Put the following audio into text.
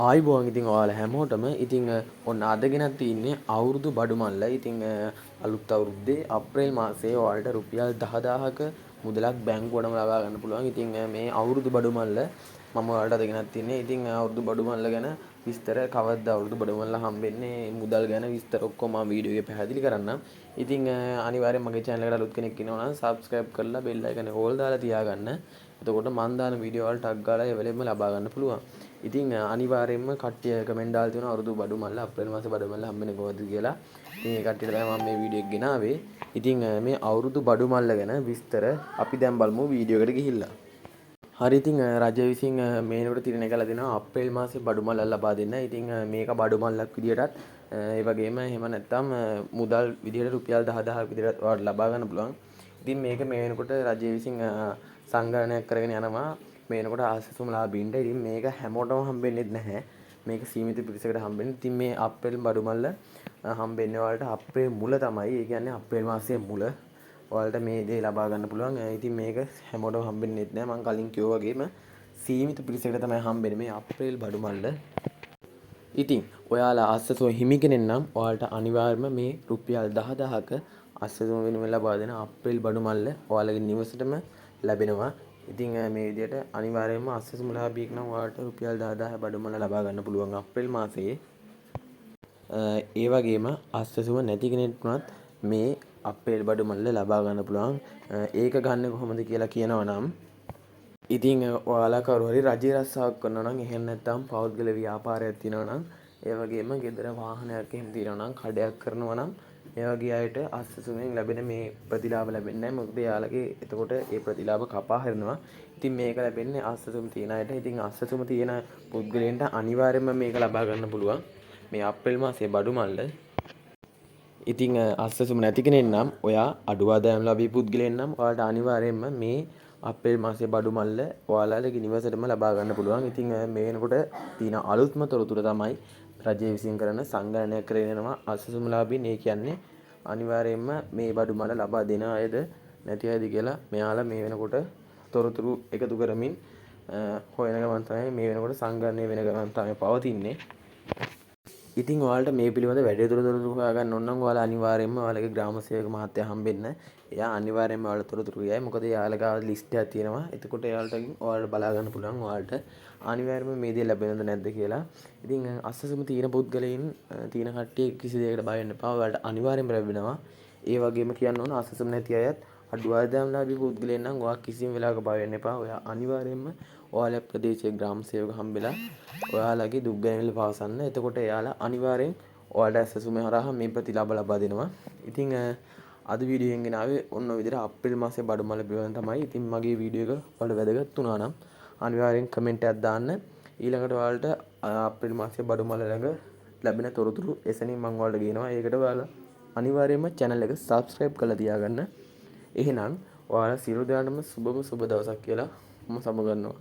ආයිබෝන් ඉතින් ඔයාලා හැමෝටම ඉතින් ඔන්න අද ගෙනත් තින්නේ අවුරුදු බඩු මල්ල. ඉතින් අලුත් අවුරුද්දේ අප්‍රේල් මාසයේ ඔයාලට රුපියල් 10000ක මුදලක් බැංකුවටම ලබා ගන්න පුළුවන්. ඉතින් මේ අවුරුදු බඩු මල්ල මම ඔයාලට අද ගෙනත් තින්නේ. ඉතින් අවුරුදු බඩු මල්ල ගැන විස්තර කවද්ද අවුරුදු බඩු මල්ල හම්බෙන්නේ මුදල් ගැන විස්තර ඔක්කොම මම වීඩියෝ එකේ පැහැදිලි කරන්නම්. ඉතින් අනිවාර්යෙන් මගේ channel එකට අලුත් කෙනෙක් ඉන්නවා නම් subscribe කරලා bell icon එක all දාලා තියාගන්න. එතකොට මම දාන වීඩියෝ වල ටග් ගාලා available ලබා ගන්න පුළුවන්. ඉතින් අනිවාර්යයෙන්ම කට්ටිය කමෙන්ට් දාලා තියෙනවා අවුරුදු බඩු මල්ල අප්‍රේල් මාසේ බඩු මල්ල හම්බෙන්නේ කොහොමද කියලා. ඉතින් ඒ කට්ටියට තමයි මම මේ වීඩියෝ එක ගෙනාවේ. ඉතින් මේ අවුරුදු බඩු මල්ල ගැන විස්තර අපි දැන් බලමු වීඩියෝ එකට ගිහිල්ලා. හරි ඉතින් රජය විසින් මේනකොට තීරණය කළා දෙනවා අප්‍රේල් මාසේ බඩු මල්ල ලබා දෙන්න. ඉතින් මේක බඩු මල්ලක් විදියටත් ඒ වගේම එහෙම නැත්නම් මුදල් විදියට රුපියල් 10000ක් විදියට ඔයාලට ලබා ගන්න පුළුවන්. ඉතින් මේක මේ වෙනකොට රජය විසින් සංගණනයක් කරගෙන යනවා. මේ වෙනකොට ආසසුම ලාභීන්ට. ඉතින් මේක හැමෝටම හම්බෙන්නේ නැහැ. මේක සීමිත පිරිසකට හම්බෙන්නේ. ඉතින් මේ අප්‍රේල් බඩු මල්ල හම්බෙන්නේ ඔයාලට අප්‍රේල් මුල තමයි. ඒ කියන්නේ අප්‍රේල් මාසයේ මුල. ඔයාලට මේ දේ ලබා ගන්න පුළුවන්. ඉතින් මේක හැමෝටම හම්බෙන්නේ නැහැ. මම කලින් කිව්වා වගේම සීමිත පිරිසකට තමයි හම්බෙන්නේ මේ අප්‍රේල් බඩු මල්ල. ඉතින් ඔයාලා අස්සසුව හිමි කෙනෙක් නම් ඔයාලට අනිවාර්යයෙන්ම මේ රුපියල් 10000ක අස්සසුව වෙනුවෙන් ලබා දෙන අප්‍රේල් බඩු මල්ල ඔයාලගේ නිවසටම ලැබෙනවා. ඉතින් මේ විදිහට අනිවාර්යයෙන්ම අස්සසුම ලාභියෙක් නම් ඔයාලට රුපියල් 10000 බඩු මල්ල ලබා ගන්න පුළුවන් අප්‍රේල් මාසයේ. ඒ වගේම අස්සසුම නැති කෙනෙක් වුණත් මේ අප්‍රේල් බඩු මල්ල ලබා ගන්න පුළුවන්. ඒක ගන්න කොහොමද කියලා කියනවා නම් ඉතින් ඔයාලා කවුරු හරි රජයේ රස්සාවක් කරනවා නම් එහෙම නැත්නම් පෞද්ගල ව්‍යාපාරයක් තියෙනවා නම් ඒ වගේම ගෙදර වාහනයක් එහෙම තියෙනවා නම් කඩයක් කරනවා නම් ඒ වගේ අයට අස්සසුමෙන් ලැබෙන මේ ප්‍රතිලාභ ලැබෙන්නේ නැහැ. මොකද යාළගේ එතකොට ඒ ප්‍රතිලාභ කපා හරිනවා. ඉතින් මේක ලැබෙන්නේ අස්සසුම තියෙන අයට. ඉතින් අස්සසුම තියෙන පුද්ගලයන්ට අනිවාර්යයෙන්ම මේක ලබා ගන්න පුළුවන්. මේ අප්‍රේල් මාසයේ බඩු මල්ල. ඉතින් අස්සසුම නැති කෙනෙක් නම් ඔයා අඩු ආදායම් ලාභී පුද්ගලයන් නම් ඔයාලට අනිවාර්යයෙන්ම මේ අප්‍රේල් මාසයේ බඩු මල්ල ඔයාලගේ නිවසටම ලබා ගන්න පුළුවන්. ඉතින් මේ වෙනකොට තියෙන අලුත්ම තොරතුර තමයි රජය විසින් කරන සංගණනයක් කරගෙන යනවා අස්සසුමලාභීන්. ඒ කියන්නේ අනිවාර්යයෙන්ම මේ බඩු මල්ල ලබා දෙන අයද නැති අයද කියලා මෙයාලා මේ වෙනකොට තොරතුරු එකතු කරමින් හොයන ගමන් තමයි මේ වෙනකොට සංගණනය වෙන ගමන් තමයි පවතින්නේ. ඉතින් ඔයාලට මේ පිළිබඳ වැඩි තොරතුරු හොයාගන්න ඕන නම් ඔයාලා අනිවාර්යයෙන්ම ඔයාලගේ ග්‍රාම සේවක මහත්තයා හම්බෙන්න. එයා අනිවාර්යයෙන්ම ඔයාලට තොරතුරු කියයි. මොකද එයාලා ගාව ලිස්ට් එකක් තියෙනවා. එතකොට ඔයාලට බලා ගන්න පුළුවන් ඔයාලට අනිවාර්යයෙන්ම මේ දේ ලැබෙනවද නැද්ද කියලා. ඉතින් අස්සසුම තියෙන පුද්ගලයන් තියෙන කට්ටිය කිසි දෙයකට බය වෙන්න එපා. ඔයාලට අනිවාර්යයෙන්ම ලැබෙනවා. ඒ වගේම කියන්න ඕන අස්සසුම නැති අයත් අඩු ආදායම්ලාභී පුද්ගලයන් නම් ඔයා කිසිම වෙලාවක බය වෙන්න එපා. ඔයා අනිවාර්යයෙන්ම ඔයාලගේ ප්‍රදේශයේ ග්‍රාම සේවක හම්බෙලා ඔයාලගේ දුක් ගැනවිල පවසන්න. එතකොට එයාලා අනිවාර්යෙන් ඔයාලට අස්සසුම හරහා මේ ප්‍රතිලාභ ලබා දෙනවා. ඉතින් අද වීඩියෝ එකෙන් ගෙනාවේ ඔන්න ඔය විදිහට අප්‍රේල් මාසයේ බඩු මල්ල පිළිබඳව තමයි. ඉතින් මගේ වීඩියෝ එක ඔයාලට වැදගත් වුණා නම් අනිවාර්යෙන් කමෙන්ට් එකක් දාන්න. ඊළඟට ඔයාලට අප්‍රේල් මාසයේ බඩු මල්ල ළඟ ලැබෙන තොරතුරු එසැනින් මම ඔයාලට ගේනවා. ඒකට ඔයාලා අනිවාර්යයෙන්ම channel එක subscribe කරලා තියාගන්න. එහෙනම් ඔයාලා සියලු දෙනාටම සුබම සුබ දවසක් කියලා මම සමුගන්නවා.